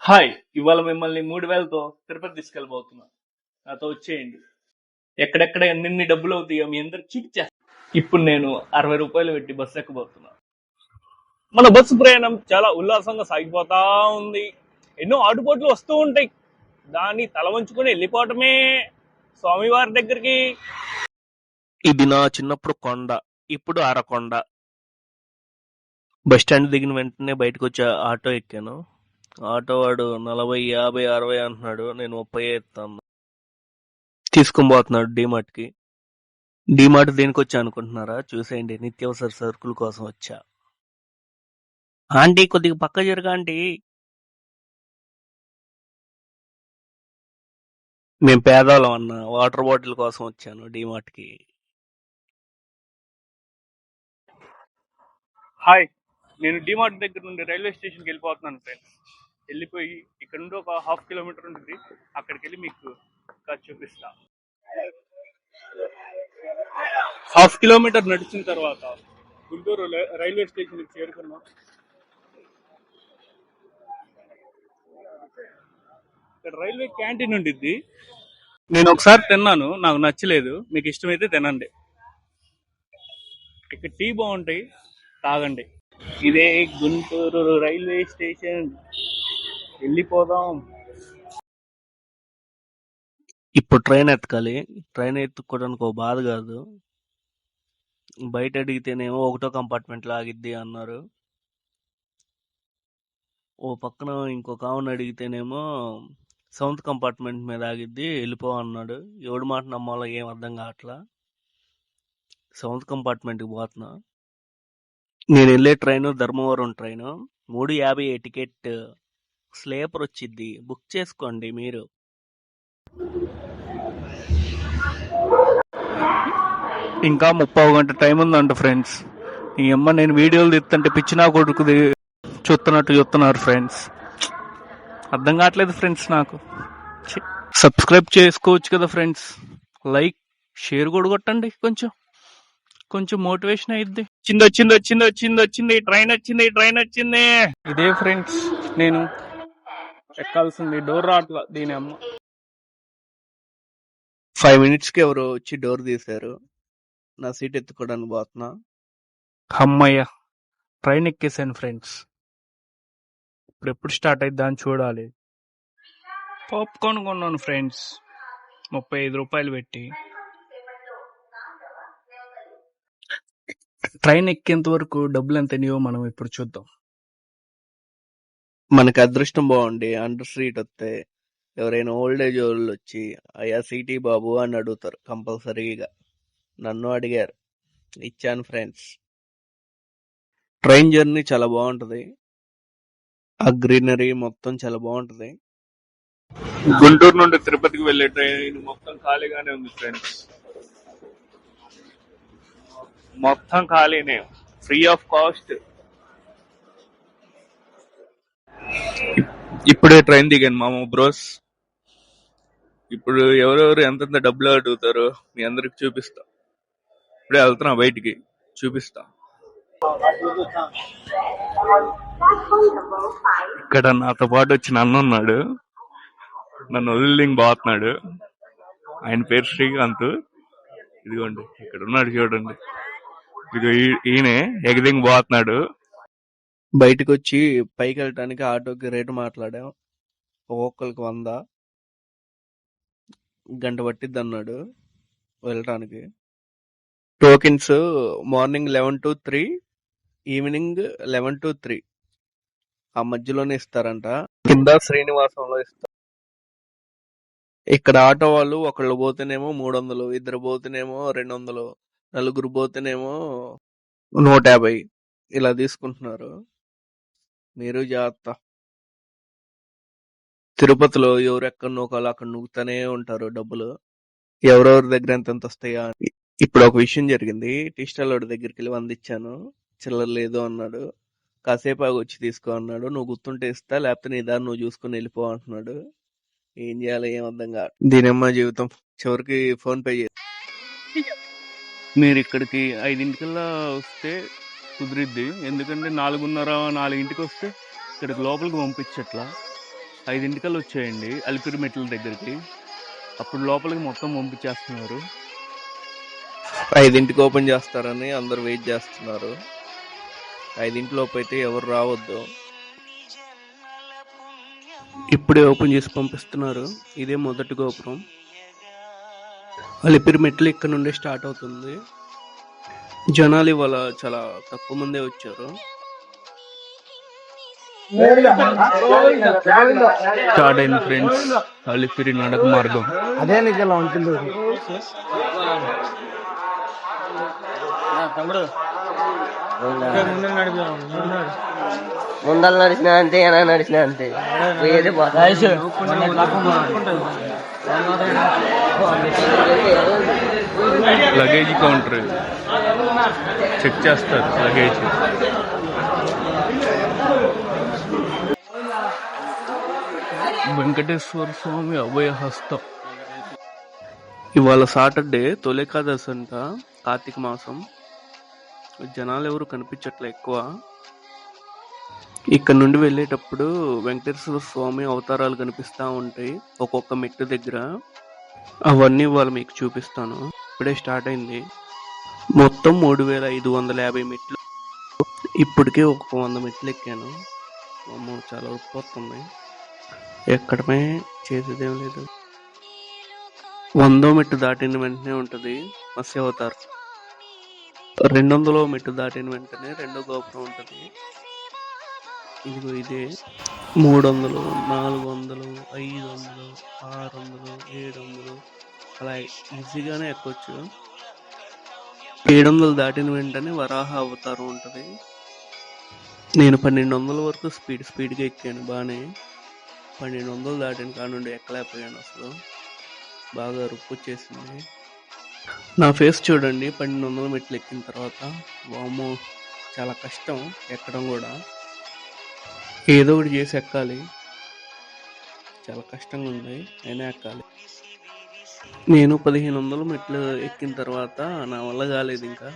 Hi! ఇవాళ మిమ్మల్ని 3000తో తిరుపతి తీసుకెళ్ళబోతున్నా. నాతో వచ్చేయండి. ఎక్కడెక్కడ ఎన్నెన్ని డబ్బులవుతాయో మీ అందరికి చూపిచ్చేస్తా. ఇప్పుడు నేను రూ. 60 పెట్టి బస్సు ఎక్కబోతున్నా. మన బస్సు ప్రయాణం చాలా ఉల్లాసంగా సాగిపోతా ఉంది. ఎన్నో ఆటుపోట్లు వస్తూ ఉంటాయి. దాన్ని తల వంచుకొని వెళ్ళిపోవటమే స్వామివారి దగ్గరికి. ఇది నా చిన్నప్పుడు కొండ, ఇప్పుడు అరకొండ. బస్ స్టాండ్ దిగిన వెంటనే బయటకు వచ్చి ఆటో ఎక్కాను. ఆటో వాడు 40, 50, 60 అంటున్నాడు. నేను 30 ఎత్తాను. తీసుకొని పోతున్నాడు డీమార్ట్ కి. డీమార్ట్ దేనికి వచ్చా అనుకుంటున్నారా? చూసేయండి, నిత్యావసర సరుకుల కోసం వచ్చా. ఆంటీ కొద్దిగా పక్క జరగా ఆంటీ. మేము పేదవాళ్ళం అన్న, వాటర్ బాటిల్ కోసం వచ్చాను డీమార్ట్ కి. హాయ్! నేను డిమార్ట్ దగ్గర నుండి రైల్వే స్టేషన్కి వెళ్ళిపోతున్నాను ఫ్రెండ్స్. వెళ్ళిపోయి ఇక్కడ నుండి ఒక 1/2 కిలోమీటర్ ఉంటుంది. అక్కడికి వెళ్ళి మీకు చూపిస్తా. 1/2 కిలోమీటర్ నడిచిన తర్వాత గుంటూరు రైల్వే స్టేషన్కి చేరుకున్నాం. ఇక్కడ రైల్వే క్యాంటీన్ ఉండిద్ది. నేను ఒకసారి తిన్నాను, నాకు నచ్చలేదు. మీకు ఇష్టమైతే తినండి. ఇక్కడ టీ బాగుంటాయి, తాగండి. ఇదే గుంటూరు రైల్వే స్టేషన్. వెళ్ళిపోదాం. ఇప్పుడు ట్రైన్ ఎత్తకాలి. ట్రైన్ ఎత్తుకోవడానికి ఒక బాధ కాదు. బయట అడిగితేనేమో 1వ కంపార్ట్మెంట్ లో ఆగిద్ది అన్నారు. ఓ పక్కన ఇంకొక ఆమెను అడిగితేనేమో 7th కంపార్ట్మెంట్ మీద ఆగిద్ది, వెళ్ళిపో అన్నాడు. ఎవడి మాట నమ్మాలో ఏం అర్థం కావట్లా. 7th కంపార్ట్మెంట్ కి పోతున్నా. నేను వెళ్ళే train Dharmavaram train. 3:50 ticket. Sleeper వచ్చిద్ది, బుక్ చేసుకోండి మీరు. ఇంకా 30 గంట టైం ఉందంట ఫ్రెండ్స్. ఈ అమ్మ నేను వీడియోలు తీస్తుంటే పిచ్చి నా కొడుకుది చూస్తున్నారు ఫ్రెండ్స్. అర్థం కావట్లేదు ఫ్రెండ్స్ నాకు. సబ్స్క్రైబ్ చేసుకోవచ్చు కదా ఫ్రెండ్స్. లైక్, షేర్ కూడా కొట్టండి. కొంచెం మోటివేషన్ అయ్యిద్ది. వచ్చింది ట్రైన్ వచ్చింది. ఇదే ఫ్రెండ్స్ నేను ఎక్కాల్సింది. డోర్ రాట్లా దీని అమ్మ. 5 minutes కి ఎవరో వచ్చి డోర్ తీశారు. నా సీట్ ఎత్తుకోవడానికి పోతున్నా. అమ్మయ్య, ట్రైన్ ఎక్కేసాను ఫ్రెండ్స్. ఇప్పుడు ఎప్పుడు స్టార్ట్ అయిద్దా అని చూడాలి. పాప్కార్న్ కొన్నాను ఫ్రెండ్స్, 35 రూపాయలు పెట్టి. ట్రైన్ ఎక్కేంత వరకు డబ్బులు ఎంత అయ్యో మనం ఇప్పుడు చూద్దాం. మనకి అదృష్టం బాగుండి అండర్ సీట్ వస్తే ఎవరైనా ఓల్డ్ ఏజ్ వాళ్ళు వచ్చి అయ్యా సీటీ బాబు అని అడుగుతారు కంపల్సరీగా. నన్ను అడిగారు, ఇచ్చాను ఫ్రెండ్స్. ట్రైన్ జర్నీ చాలా బాగుంటది. ఆ గ్రీనరీ మొత్తం చాలా బాగుంటది. గుంటూరు నుండి తిరుపతికి వెళ్లే ట్రైన్ మొత్తం ఖాళీగానే ఉంది ఫ్రెండ్స్. మొత్తం ఖాళీనే, ఫ్రీ ఆఫ్ కాస్ట్. ఇప్పుడే ట్రైన్ దిగాను మామ బ్రోస్. ఇప్పుడు ఎవరెవరు ఎంతెంత డబ్బులు అడుగుతారో మీ అందరికి చూపిస్తా. ఇప్పుడే వెళ్తున్నా బయటికి, చూపిస్తా. ఇక్కడ నాతో పాటు వచ్చిన అన్న ఉన్నాడు, నన్ను వదిలింగ్ బాగుతున్నాడు. ఆయన పేరు శ్రీకాంత్. ఇదిగోండి ఇక్కడ ఉన్నాడు చూడండి. ఇదిగో ఈయనే ఎగదింగ్ బాగుతున్నాడు. బయటకు వచ్చి పైకి వెళ్ళటానికి ఆటోకి రేటు మాట్లాడాం. ఒక్కొక్కరికి 100. గంట పట్టిద్ది అన్నాడు వెళ్ళటానికి. Tokens morning 11 to 3, evening 11 to 3 ఆ మధ్యలోనే ఇస్తారంట. కింద శ్రీనివాసంలో ఇస్తారు. ఇక్కడ ఆటో వాళ్ళు ఒకళ్ళు పోతేనేమో 300, ఇద్దరు పోతేనేమో 200, నలుగురు పోతేనేమో 150 ఇలా తీసుకుంటున్నారు. మీరు జాగ్రత్త. తిరుపతిలో ఎవరు ఎక్కడ నూకాలో అక్కడ నూకుతానే ఉంటారు డబ్బులు. ఎవరెవరి దగ్గర ఎంత వస్తాయా అని. ఇప్పుడు ఒక విషయం జరిగింది. టీ స్టాల్ వాడి దగ్గరికి వెళ్ళి 100 ఇచ్చాను, చిల్లర లేదు అన్నాడు. కాసేపు ఆగి వచ్చి తీసుకో అన్నాడు. నువ్వు గుర్తుంటే ఇస్తా, లేకపోతే నీ దారి నువ్వు చూసుకుని వెళ్ళిపో అంటున్నాడు. ఏం చేయాలో ఏం అర్థం కాదు. దీనమ్మ జీవితం. చివరికి ఫోన్ పే చేసి మీరు ఇక్కడికి 5 వస్తే కుదిరిద్ది. ఎందుకంటే 4:30, 4 వస్తే ఇక్కడికి లోపలికి పంపించట్లా. 5:00కల్లా వచ్చేయండి అలిపిరి మెట్ల దగ్గరికి. అప్పుడు లోపలికి మొత్తం పంపించేస్తున్నారు. 5కి ఓపెన్ చేస్తారని అందరు వెయిట్ చేస్తున్నారు. 5 లోపు అయితే ఎవరు రావద్దు. ఇప్పుడే ఓపెన్ చేసి పంపిస్తున్నారు. ఇదే మొదటి గోపురం. అలిపిరి మెట్లు ఇక్కడ నుండి స్టార్ట్ అవుతుంది. జనాలు ఇవాళ చాలా తక్కువ మందే వచ్చారు. స్టార్ట్ అయింది ఫ్రెండ్స్ అలిపిరి నడక మార్గం. అదే నీకు ఇలా ఉంటుంది ముందర నడిచిన అంతే ఎలా నడిచిన అంతే పోయేది లగేజ్ కౌంటర్ చెక్ చేస్తారు. లగేజ్ వెంకటేశ్వర స్వామి అభయహస్తం. ఇవాళ సాటర్డే తొలి ఏకాదశి అంట, కార్తీక మాసం. జనాలు ఎవరు కనిపించట్లే ఎక్కువ. ఇక్కడ నుండి వెళ్ళేటప్పుడు వెంకటేశ్వర స్వామి అవతారాలు కనిపిస్తూ ఉంటాయి ఒక్కొక్క మెట్టు దగ్గర. అవన్నీ ఇవాళ మీకు చూపిస్తాను. ఇప్పుడే స్టార్ట్ అయింది. మొత్తం 3550 మెట్లు. ఇప్పటికే ఒక 100 మెట్లు ఎక్కాను. అమ్మో, చాలా ఉప్పొస్తుంది. ఎక్కడమే చేసేదేం లేదు. 100వ మెట్టు దాటిన వెంటనే ఉంటుంది మత్స్య అవతారం. 200వ మెట్టు దాటిన వెంటనే రెండో గోపురం ఉంటుంది. ఇదిగో ఇదే 300, 400, 500, 600, 700 అలా ఈజీగానే ఎక్కొచ్చు. 700 దాటిన వెంటనే వరాహ అవతారం ఉంటుంది. నేను 1200 వరకు స్పీడ్గా ఎక్కాను. బాగానే 1200 దాటిన కాడ నుండి ఎక్కలేకపోయాను. అసలు బాగా రుప్పు వచ్చేసింది. నా ఫేస్ చూడండి 1200 మెట్లు ఎక్కిన తర్వాత. వామ్మో, చాలా కష్టం ఎక్కడం కూడా. ఏదో ఒకటి చేసి ఎక్కాలి. చాలా కష్టంగా ఉంది, అయినా ఎక్కాలి. నేను 1500 మెట్లు ఎక్కిన తర్వాత నా వల్ల కాలేదు. ఇంకా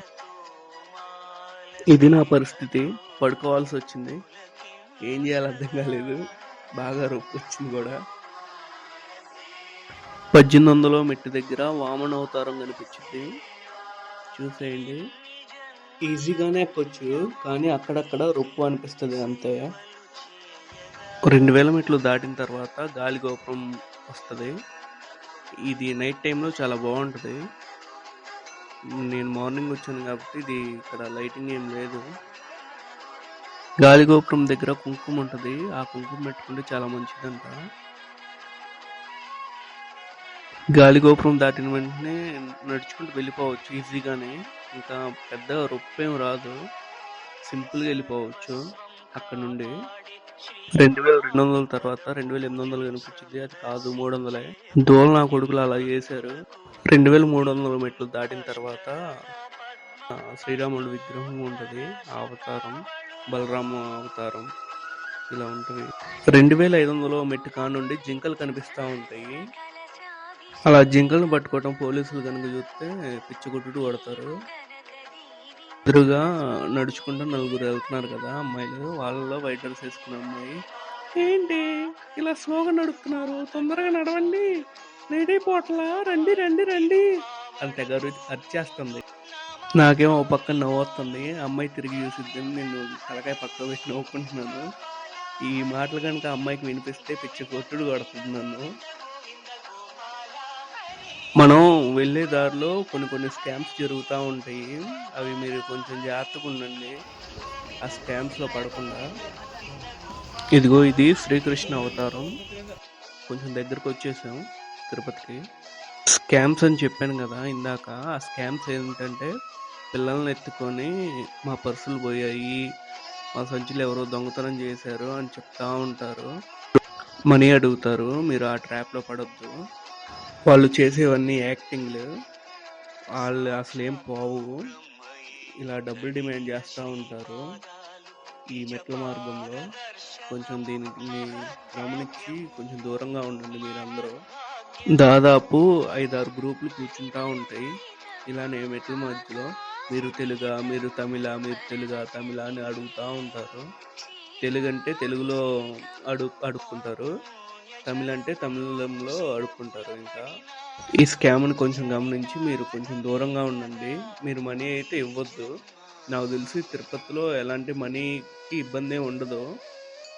ఇది నా పరిస్థితి. పడుకోవాల్సి వచ్చింది. ఏం చేయాలో అర్థం కాలేదు. బాగా రొప్పు వచ్చింది కూడా. 1800 మెట్టు దగ్గర వామన అవతారం కనిపించింది. చూసేయండి. ఈజీగానే ఎక్కొచ్చు, కానీ అక్కడక్కడ రొప్పు అనిపిస్తుంది అంతే. 2000 మెట్లు దాటిన తర్వాత గాలి గోపురం వస్తుంది. ఇది నైట్ టైంలో చాలా బాగుంటుంది. నేను మార్నింగ్ వచ్చాను కాబట్టి ఇది ఇక్కడ లైటింగ్ ఏం లేదు. గాలి గోపురం దగ్గర కుంకుమ ఉంటుంది. ఆ కుంకుమ పెట్టుకుంటే చాలా మంచిదంట. గాలి గోపురం దాటిన వెంటనే నడుచుకుంటూ వెళ్ళిపోవచ్చు ఈజీగానే. ఇంకా పెద్దగా రొప్పేం రాదు. సింపుల్గా వెళ్ళిపోవచ్చు అక్కడ నుండి. 2200 తర్వాత 2800 కనిపించింది. అది కాదు, 300. దోల నా కొడుకులు అలా చేశారు. 2300 మెట్లు దాటిన తర్వాత శ్రీరాముడు విగ్రహం ఉంటుంది. ఆ అవతారం బలరామ అవతారం ఇలా ఉంటుంది. 2500 మెట్టు కానుండి జింకలు కనిపిస్తూ ఉంటాయి. అలా జింకలను పట్టుకోవటం పోలీసులు కనుక చూస్తే పిచ్చగొట్టుడు కొడతారు. ఎదురుగా నడుచుకుంటూ 4 వెళ్తున్నారు కదా అమ్మాయిలు. వాళ్ళలో వైట్ డ్రెస్ వేసుకున్న అమ్మాయి, ఏంటి ఇలా స్లోగా నడుపుతున్నారు, తొందరగా నడవండి, లేట్ అయిపోవట్లా, రండి రండి రండి అని తెగ అరిచేస్తుంది. నాకేమో ఓ పక్కన నవ్వుతుంది. అమ్మాయి తిరిగి చూసిద్దని నేను తలకాయ పక్క పెట్టి నవ్వుకుంటున్నాను. ఈ మాటలు కనుక అమ్మాయికి వినిపిస్తే పిచ్చి కొట్టుడు కొడుతుంది నన్ను. మనం వెళ్ళే దారిలో కొన్ని స్కామ్స్ జరుగుతూ ఉంటాయి. అవి మీరు కొంచెం జాగ్రత్తగా ఉండండి, ఆ స్కామ్స్లో పడకుండా. ఇదిగో ఇది శ్రీకృష్ణ అవతారం. కొంచెం దగ్గరకు వచ్చేసాం తిరుపతికి. స్కామ్స్ అని చెప్పాను కదా ఇందాక. ఆ స్కామ్స్ ఏంటంటే, పిల్లల్ని ఎత్తుకొని మా పర్సులు పోయాయి, మా సంచులు ఎవరో దొంగతనం చేశారు అని చెప్తా ఉంటారు. మనీ అడుగుతారు. మీరు ఆ ట్రాప్లో పడొద్దు. వాళ్ళు చేసేవన్నీ యాక్టింగ్లు. వాళ్ళు అసలు ఏం పోవు. ఇలా డబ్బులు డిమాండ్ చేస్తూ ఉంటారు ఈ మెట్ల మార్గంలో. కొంచెం దీనికి గమనించి కొంచెం దూరంగా ఉండండి మీరందరూ. దాదాపు 5-6 గ్రూపులు కూర్చుంటూ ఉంటాయి ఇలానే మెట్ల మధ్యలో. మీరు తెలుగా, మీరు తమిళ, మీరు తెలుగా, తమిళ అని అడుగుతూ ఉంటారు. తెలుగు అంటే తెలుగులో అడుక్కుంటారు, తమిళ్ అంటే తమిళంలో అడుక్కుంటారు. ఇంకా ఈ స్కామ్ని కొంచెం గమనించి మీరు కొంచెం దూరంగా ఉండండి. మీరు మనీ అయితే ఇవ్వద్దు. నాకు తెలిసి తిరుపతిలో ఎలాంటి మనీకి ఇబ్బంది ఏమి ఉండదు,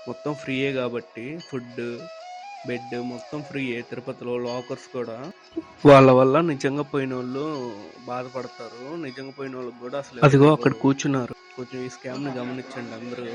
మొత్తం ఫ్రీయే కాబట్టి ఫుడ్, బెడ్ మొత్తం ఫ్రీయే. తిరుపతిలో లాకర్స్ కూడా. వాళ్ళ వల్ల నిజంగా పోయిన వాళ్ళు బాధపడతారు. నిజంగా పోయిన వాళ్ళకి కూడా అసలు అదిగో అక్కడ కూర్చున్నారు. కొంచెం ఈ స్కామ్ ని గమనించండి అందరూ.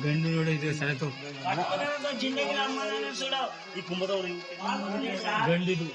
ಗಂಡು ಇದು ಸೆಳೆತು ಗಂಡಿದು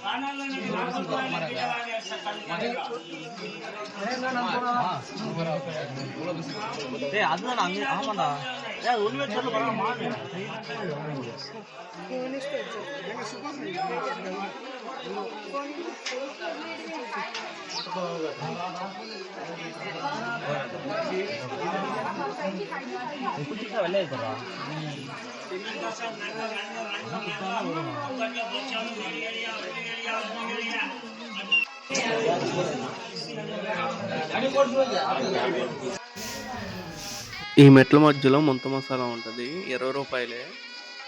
ఈ మెట్ల మధ్యలో ముంత మసాలా ఉంటుంది, 20 రూపాయలే.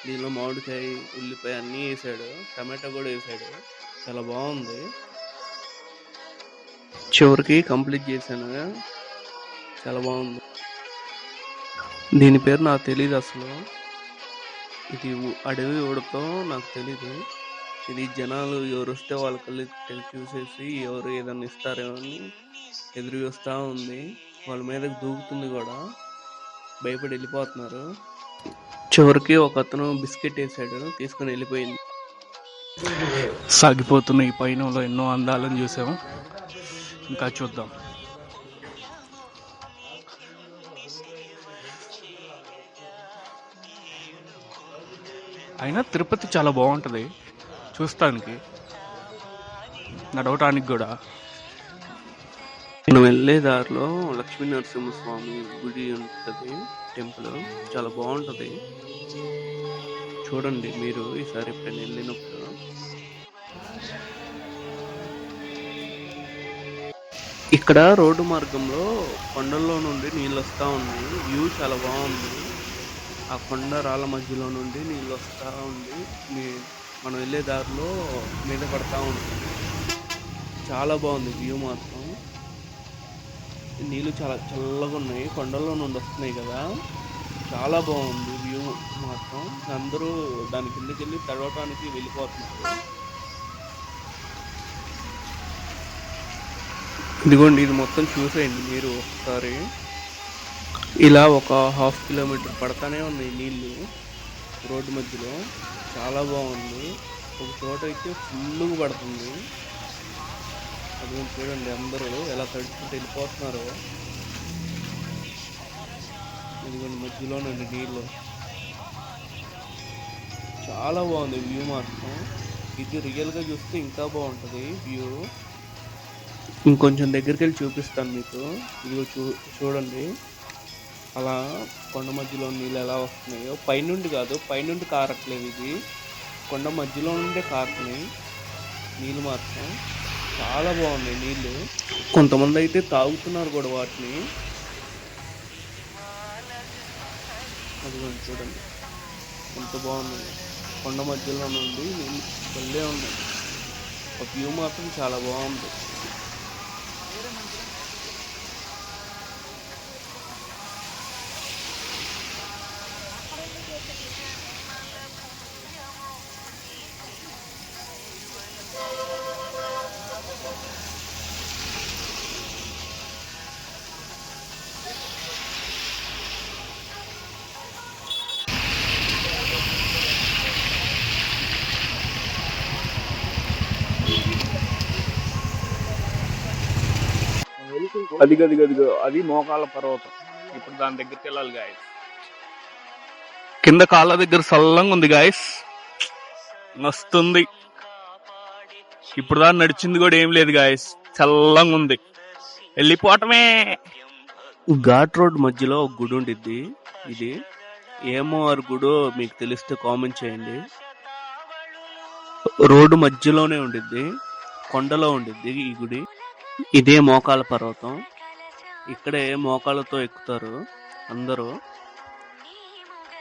దీనిలో మామిడికాయ, ఉల్లిపాయ అన్నీ వేసాడు, టమాటా కూడా వేసాడు. చాలా బాగుంది. చివరికి కంప్లీట్ చేశాను, చాలా బాగుంది. దీని పేరు నాకు తెలీదు అసలు. ఇది అడవి ఊడతో నాకు తెలీదు. ఇది జనాలు ఎవరు వస్తే వాళ్ళ కళ్ళు చూసేసి ఎవరు ఏదన్నా ఇస్తారేమో అని ఎదురు చూస్తూ ఉంది. వాళ్ళ మీదకి దూకుతుంది కూడా, భయపడి వెళ్ళిపోతున్నారు. చివరికి ఒక అతను బిస్కెట్ వేసాడు, తీసుకుని వెళ్ళిపోయింది. సాగిపోతున్న ఈ పయనంలో ఎన్నో అందాలను చూసాము, ఇంకా చూద్దాం. అయినా తిరుపతి చాలా బాగుంటుంది చూస్తానికి, నడవటానికి కూడా. మనం వెళ్ళే దారిలో లక్ష్మీ నరసింహస్వామి గుడి ఉంటుంది, టెంపుల్ చాలా బాగుంటుంది. చూడండి మీరు ఈసారి ఎప్పుడైనా వెళ్ళినప్పుడు. ఇక్కడ రోడ్డు మార్గంలో కొండల్లో నుండి నీళ్ళు వస్తూ ఉన్నాయి. వ్యూ చాలా బాగుంది. ఆ కొండ రాళ్ళ మధ్యలో నుండి నీళ్ళు వస్తూ ఉంది. మనం వెళ్ళే దారిలో మీద పడతా ఉంటుంది. చాలా బాగుంది వ్యూ మాత్రం. నీళ్ళు చాలా చల్లగా ఉన్నాయి, కొండల్లో నుండి వస్తున్నాయి కదా, చాలా బాగుంది వ్యూ మాత్రం. అందరూ దాని కిందకి వెళ్ళి తడవటానికి వెళ్ళిపోతున్నారు. ఇదిగోండి, ఇది మొత్తం చూసేయండి మీరు ఒకసారి. ఇలా ఒక 1/2 కిలోమీటర్ పడతానే ఉన్నాయి నీళ్ళు రోడ్డు మధ్యలో. చాలా బాగుంది. ఒక చోట అయితే ఫుల్గా పడుతుంది. అది చూడండి, అందరూ ఎలా తడుచుకుంటూ వెళ్ళిపోతున్నారో. ఇదిగోండి మధ్యలో నుండి నీళ్ళు. చాలా బాగుంది వ్యూ మాత్రం. ఇది రియల్గా చూస్తే ఇంకా బాగుంటుంది వ్యూ. ఇంకొంచెం దగ్గరికి వెళ్ళి చూపిస్తాను మీకు. ఇదిగో చూడండి, అలా కొండ మధ్యలో నీళ్ళు ఎలా వస్తున్నాయో. పైనుండి కాదు, పైనుండి కారట్లేదు, ఇది కొండ మధ్యలో నుండే కారుతున్నాయి నీళ్ళు మాత్రం. చాలా బాగున్నాయి నీళ్ళు. కొంతమంది అయితే తాగుతున్నారు కూడా వాటిని. అదిగోండి చూడండి ఎంత బాగుంది. కొండ మధ్యలో నుండి వెళ్ళే ఉన్నాయి. ఒక వ్యూ మాత్రం చాలా బాగుంది. అదిగో అది మోకాళ్ళ పర్వతం. ఇప్పుడు దాని దగ్గరికి వెళ్ళాలి గాయస్. కింద కాళ్ళ దగ్గర సల్లంగా ఉంది గాయస్, మస్తుంది. ఇప్పుడు దాన్ని నడిచింది కూడా ఏం లేదు గాయస్, చల్లంగా ఉంది. వెళ్ళిపోవటమే. ఘాట్ రోడ్ మధ్యలో ఒక గుడి ఉండిద్ది. ఇది ఏమో గుడో మీకు తెలిస్తే కామెంట్ చేయండి. రోడ్డు మధ్యలోనే ఉండిద్ది, కొండలో ఉండిద్ది ఈ గుడి. ఇదే మోకాళ్ళ పర్వతం. ఇక్కడే మోకాళ్ళతో ఎక్కుతారు అందరూ.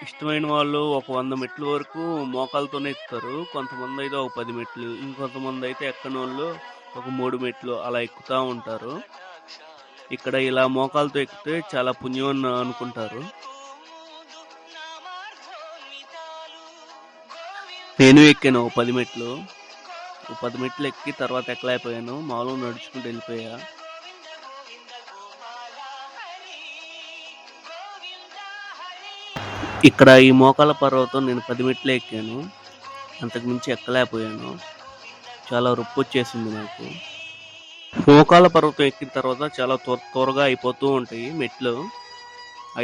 ఇష్టమైన వాళ్ళు ఒక 100 మెట్ల వరకు మోకాళ్ళతోనే ఎక్కుతారు. కొంతమంది అయితే ఒక 10 మెట్లు, ఇంకొంతమంది అయితే ఎక్కని వాళ్ళు ఒక 3 మెట్లు అలా ఎక్కుతూ ఉంటారు. ఇక్కడ ఇలా మోకాళ్ళతో ఎక్కితే చాలా పుణ్యం అని అనుకుంటారు. నేను ఎక్కాను ఒక 10 మెట్లు. 10 మెట్లు ఎక్కి తర్వాత ఎక్కలేకపోయాను, మామూలుగా నడుచుకుంటూ వెళ్ళిపోయా. ఇక్కడ ఈ మోకాళ్ళ పర్వతం నేను 10 మెట్లే ఎక్కాను, అంతకుమించి ఎక్కలేకపోయాను. చాలా రొప్పి వచ్చేసింది నాకు. మోకాళ్ళ పర్వతం ఎక్కిన తర్వాత చాలా త్వరగా అయిపోతూ ఉంటాయి మెట్లు.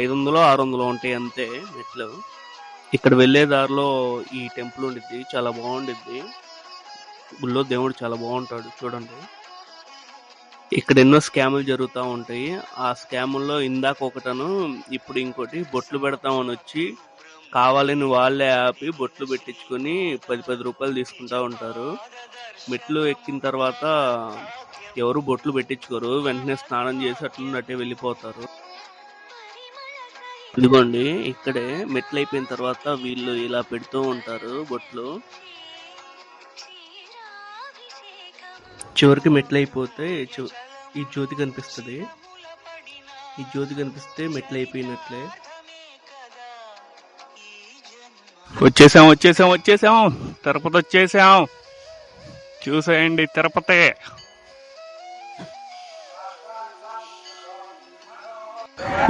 500 600 ఉంటాయి అంతే మెట్లు. ఇక్కడ వెళ్ళే దారిలో ఈ టెంపుల్ ఉండిద్ది, చాలా బాగుండిద్ది. గుళ్ళో దేవుడు చాలా బాగుంటాడు చూడండి. ఇక్కడ ఎన్నో స్కాములు జరుగుతూ ఉంటాయి. ఆ స్కాముల్లో ఇందాక ఒకటను, ఇప్పుడు ఇంకోటి. బొట్లు పెడతామని వచ్చి కావాలని వాళ్ళే ఆపి బొట్లు పెట్టించుకొని 10 రూపాయలు తీసుకుంటా ఉంటారు. మెట్లు ఎక్కిన తర్వాత ఎవరు బొట్లు పెట్టించుకోరు, వెంటనే స్నానం చేసి అట్లున్నట్టే వెళ్ళిపోతారు. ఇదిగోండి, ఇక్కడే మెట్లు అయిపోయిన తర్వాత వీళ్ళు ఇలా పెడుతూ ఉంటారు బొట్లు. చివరికి మెట్లు అయిపోతే ఈ జ్యోతి కనిపిస్తుంది. ఈ జ్యోతి కనిపిస్తే మెట్లు అయిపోయినట్లే. వచ్చేసాం తిరుపతి వచ్చేసాం. చూసేయండి తిరుపతి.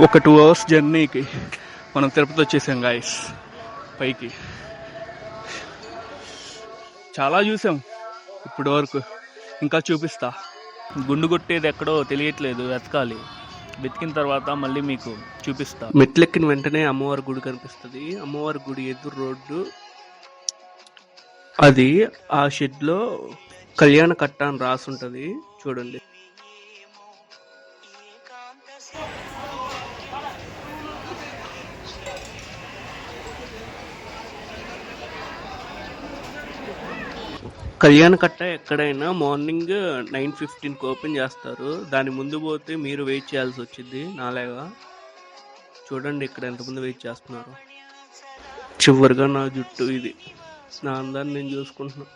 ఒక 2 hours జర్నీకి మనం తిరుపతి వచ్చేసాం గాయస్. పైకి చాలా చూసాం ఇప్పటి వరకు, ఇంకా చూపిస్తా. గుండు కొట్టేది ఎక్కడో తెలియట్లేదు, వెతకాలి. వెతికిన తర్వాత మళ్ళీ మీకు చూపిస్తా. మెట్లెక్కిన వెంటనే అమ్మవారి గుడి కనిపిస్తుంది. అమ్మవారి గుడి ఎదురు రోడ్డు అది. ఆ షెడ్ లో కళ్యాణ కట్ట అని రాసి ఉంటది చూడండి. కళ్యాణ కట్ట ఎక్కడైనా మార్నింగ్ 9:15కి ఓపెన్ చేస్తారు. దాని ముందు పోతే మీరు వెయిట్ చేయాల్సి వచ్చింది నాలాగా. చూడండి ఇక్కడ ఎంతమంది వెయిట్ చేస్తున్నారు. చివరిగా నా జుట్టు ఇది, నా అందాన్ని నేను చూసుకుంటున్నా.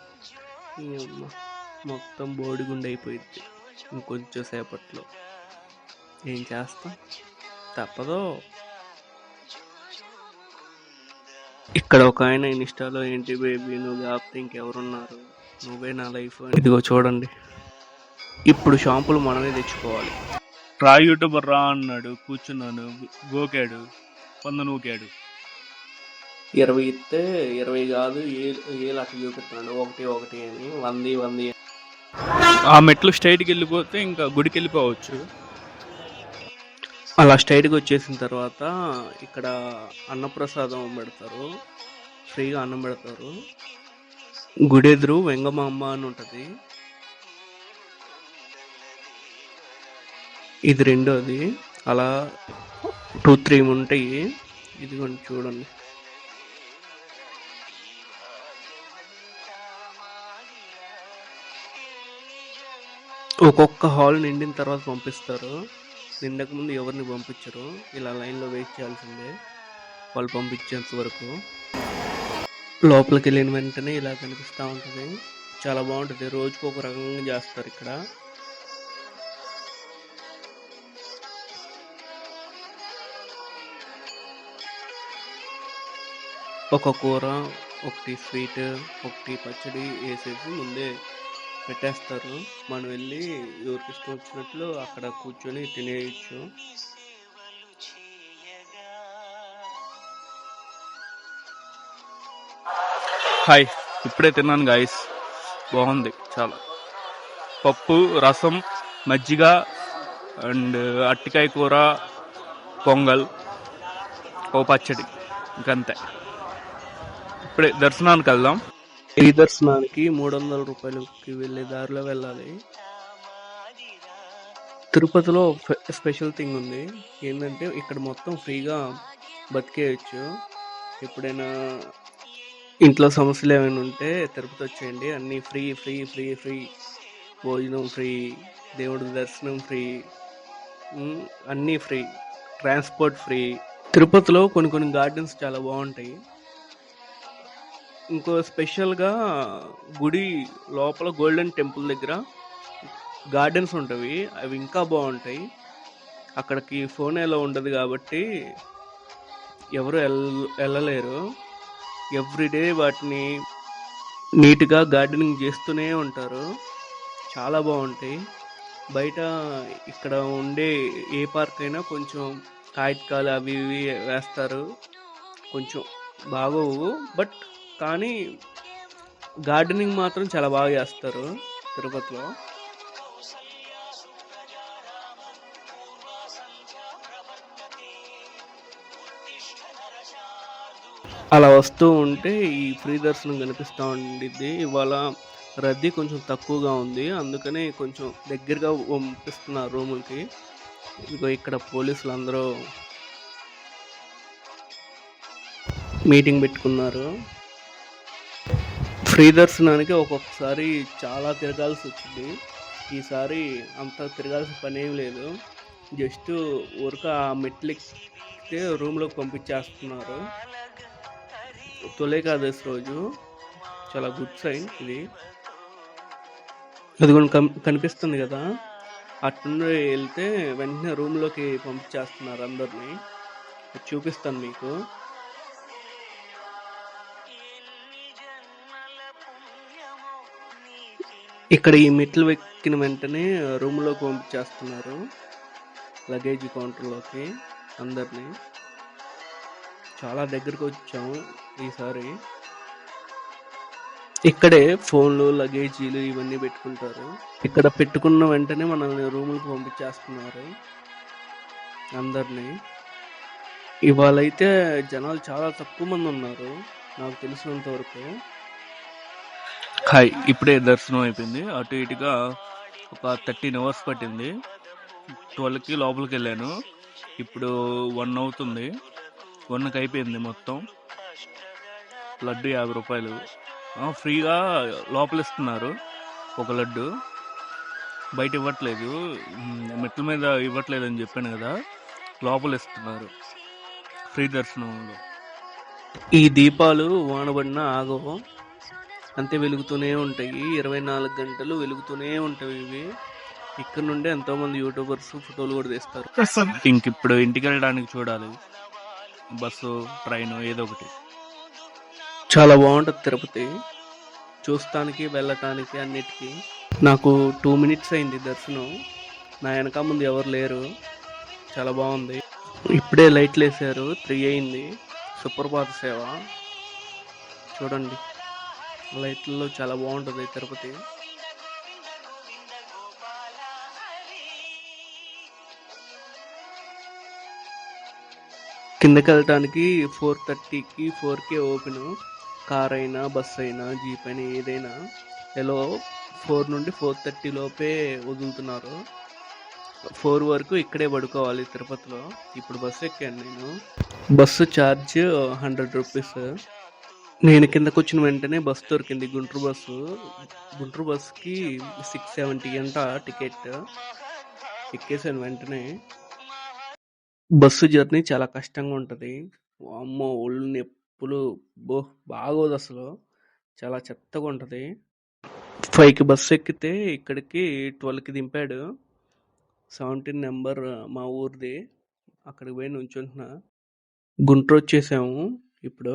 మొత్తం బోడిగుండు అయిపోయింది ఇంకొంచెం సేపట్లో. ఏం చేస్తా, తప్పదో. ఇక్కడ ఒక ఆయన ఇన్స్టాలో ఏంటి బేబీ నువ్వు కాకపోతే ఇంకెవరున్నారు, నువ్వే నా లైఫ్. ఇదిగో చూడండి, ఇప్పుడు షాంపులు మనమే తెచ్చుకోవాలి. రా యూట్యూబర్ రా అన్నాడు, కూర్చున్నాను. గోకాడు, 100 నూకాడు. 20 ఇస్తే 20 కాదు, ఏళ్ళు అట్లా చూపిస్తున్నాడు. 1 అని 100 ఆ మెట్లు స్ట్రైట్కి వెళ్ళిపోతే ఇంకా గుడికి వెళ్ళిపోవచ్చు. అలా స్ట్రైట్గా వచ్చేసిన తర్వాత ఇక్కడ అన్నప్రసాదం పెడతారు, ఫ్రీగా అన్నం పెడతారు. గుడి ఎదురు వెంగమాంబ అని ఉంటుంది. ఇది రెండోది. అలా 2-3 ఉంటాయి. ఇదిగోండి చూడండి. ఒక్కొక్క హాల్ నిండిన తర్వాత పంపిస్తారు. నిండక ముందు ఎవరిని పంపించరు. ఇలా లైన్లో వెయిట్ చేయాల్సిందే వాళ్ళు పంపించేంత వరకు. లోపలికి వెళ్ళిన వెంటనే ఇలా కనిపిస్తూ ఉంటుంది. చాలా బాగుంటుంది. రోజుకు ఒక రకంగా చేస్తారు ఇక్కడ. ఒక కూర, ఒకటి స్వీట్, ఒకటి పచ్చడి వేసేసి ముందే పెట్టేస్తారు. మనం వెళ్ళి ఎవరికి ఇష్టం వచ్చినట్లు అక్కడ కూర్చొని తినేయచ్చు. హాయ్, ఇప్పుడే తిన్నాను గాయస్, బాగుంది చాలా. పప్పు, రసం, మజ్జిగ అండ్ అట్టికాయ కూర, పొంగల్, ఓ పచ్చడి, ఇంకంతే. ఇప్పుడే దర్శనానికి వెళ్దాం. ఈ దర్శనానికి 300 రూపాయలకి వెళ్ళే దారిలో వెళ్ళాలి. తిరుపతిలో స్పెషల్ థింగ్ ఉంది. ఏంటంటే ఇక్కడ మొత్తం ఫ్రీగా బతికేయచ్చు. ఎప్పుడైనా ఇంట్లో సమస్యలు ఏమైనా ఉంటే తిరుపతి వచ్చేయండి. అన్నీ ఫ్రీ ఫ్రీ ఫ్రీ ఫ్రీ. భోజనం ఫ్రీ, దేవుడి దర్శనం ఫ్రీ, అన్నీ ఫ్రీ, ట్రాన్స్పోర్ట్ ఫ్రీ. తిరుపతిలో కొన్ని గార్డెన్స్ చాలా బాగుంటాయి. ఇంకో స్పెషల్గా గుడి లోపల గోల్డెన్ టెంపుల్ దగ్గర గార్డెన్స్ ఉంటాయి. అవి ఇంకా బాగుంటాయి. అక్కడికి ఫోన్ ఎలా ఉండదు కాబట్టి ఎవరు వెళ్ళలేరు. ఎవ్రీడే వాటిని నీట్గా గార్డెనింగ్ చేస్తూనే ఉంటారు. చాలా బాగుంటాయి. బయట ఇక్కడ ఉండే ఏ పార్క్ అయినా కొంచెం కాగితాలు అవి ఇవి వేస్తారు, కొంచెం బాగోవు. బట్ కానీ గార్డెనింగ్ మాత్రం చాలా బాగా చేస్తారు తిరుపతిలో. అలా వస్తూ ఉంటే ఈ ఫ్రీ దర్శనం కనిపిస్తూ ఉండిద్ది. ఇవాళ రద్దీ కొంచెం తక్కువగా ఉంది, అందుకనే కొంచెం దగ్గరగా పంపిస్తున్నారు రూములకి. ఇదిగో ఇక్కడ పోలీసులు అందరూ మీటింగ్ పెట్టుకున్నారు. ఫ్రీ దర్శనానికి ఒక్కొక్కసారి చాలా తిరగాల్సి వచ్చింది. ఈసారి అంత తిరగాల్సిన పని ఏం లేదు. జస్ట్ ఊరిక ఆ మెట్లు ఎక్కితే రూమ్లోకి పంపించేస్తున్నారు. తొలి ఏకాదశి రోజు చాలా గుడ్ సైన్ ఇది. అది కూడా కనిపిస్తుంది కదా, అట్నుండి వెళ్తే వెంటనే రూమ్లోకి పంపించేస్తున్నారు అందరినీ. చూపిస్తాను మీకు. ఇక్కడ ఈ మెట్లు ఎక్కిన వెంటనే రూమ్లోకి పంపించేస్తున్నారు, లగేజ్ కౌంటర్లోకి అందరినీ. చాలా దగ్గరకు వచ్చాము ఈసారి. ఇక్కడే ఫోన్లు, లగేజీలు ఇవన్నీ పెట్టుకుంటారు. ఇక్కడ పెట్టుకున్న వెంటనే మనల్ని రూములకు పంపించేస్తున్నారు అందరినీ. ఇవాళ అయితే జనాలు చాలా తక్కువ మంది ఉన్నారు నాకు తెలిసినంత వరకు. హాయ్, ఇప్పుడే దర్శనం అయిపోయింది. అటు ఇటుగా ఒక 13 hours పట్టింది. 12కి లోపలికి వెళ్ళాను. ఇప్పుడు 1 అవుతుంది. 1కి అయిపోయింది మొత్తం. లడ్డు 50 రూపాయలు ఫ్రీగా లోపల ఇస్తున్నారు. ఒక లడ్డు బయట ఇవ్వట్లేదు, మెట్ల మీద ఇవ్వట్లేదు అని చెప్పాను కదా, లోపల ఇస్తున్నారు ఫ్రీ దర్శనంలో. ఈ దీపాలు వానబడిన ఆగవు, అంతే వెలుగుతూనే ఉంటాయి. 24 గంటలు వెలుగుతూనే ఉంటాయి ఇవి. ఇక్కడ నుండి ఎంతో మంది యూట్యూబర్స్ ఫోటోలు కూడా తీస్తారు. ఇంక ఇప్పుడు ఇంటికి వెళ్ళడానికి చూడాలి, బస్సు, ట్రైన్ ఏదో ఒకటి. చాలా బాగుంటుంది తిరుపతి, చూస్తానికి వెళ్ళటానికి అన్నిటికీ. నాకు 2 minutes అయింది దర్శనం. నా వెనక ముందు ఎవరు లేరు. చాలా బాగుంది. ఇప్పుడే లైట్లు వేసారు, 3 అయింది. సుప్రభాత సేవ చూడండి, లైట్లలో చాలా బాగుంటుంది తిరుపతి. కిందకి వెళ్ళటానికి 4:30కి 4కే ఓపెన్. కార్ అయినా, బస్ అయినా, జీప్ అయినా ఏదైనా ఎలా 4 నుండి 4:30 లోపే వదులుతున్నారు. 4 వరకు ఇక్కడే పడుకోవాలి తిరుపతిలో. ఇప్పుడు బస్సు ఎక్కాను నేను. Bus charge 100 rupees. నేను కిందకు వచ్చిన వెంటనే బస్సు దొరికింది, గుంటూరు బస్సు. గుంటూరు బస్సుకి 670 అంట టికెట్. ఎక్కేసాను వెంటనే. బస్సు జర్నీ చాలా కష్టంగా ఉంటుంది. అమ్మో, ఒళ్ళు చెప్పులు బాగోదు అసలు. చాలా చెత్తగా ఉంటది. 5కి బస్సు ఎక్కితే ఇక్కడికి 12కి దింపాడు. 17 నెంబర్ మా ఊరిది. అక్కడికి పోయి నుంచుంటున్నా. గుంటూరు వచ్చేసాము ఇప్పుడు.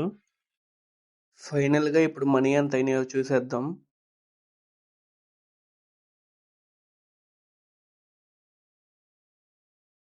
ఫైనల్గా ఇప్పుడు మనీ ఎంత అయినాయో చూసేద్దాం.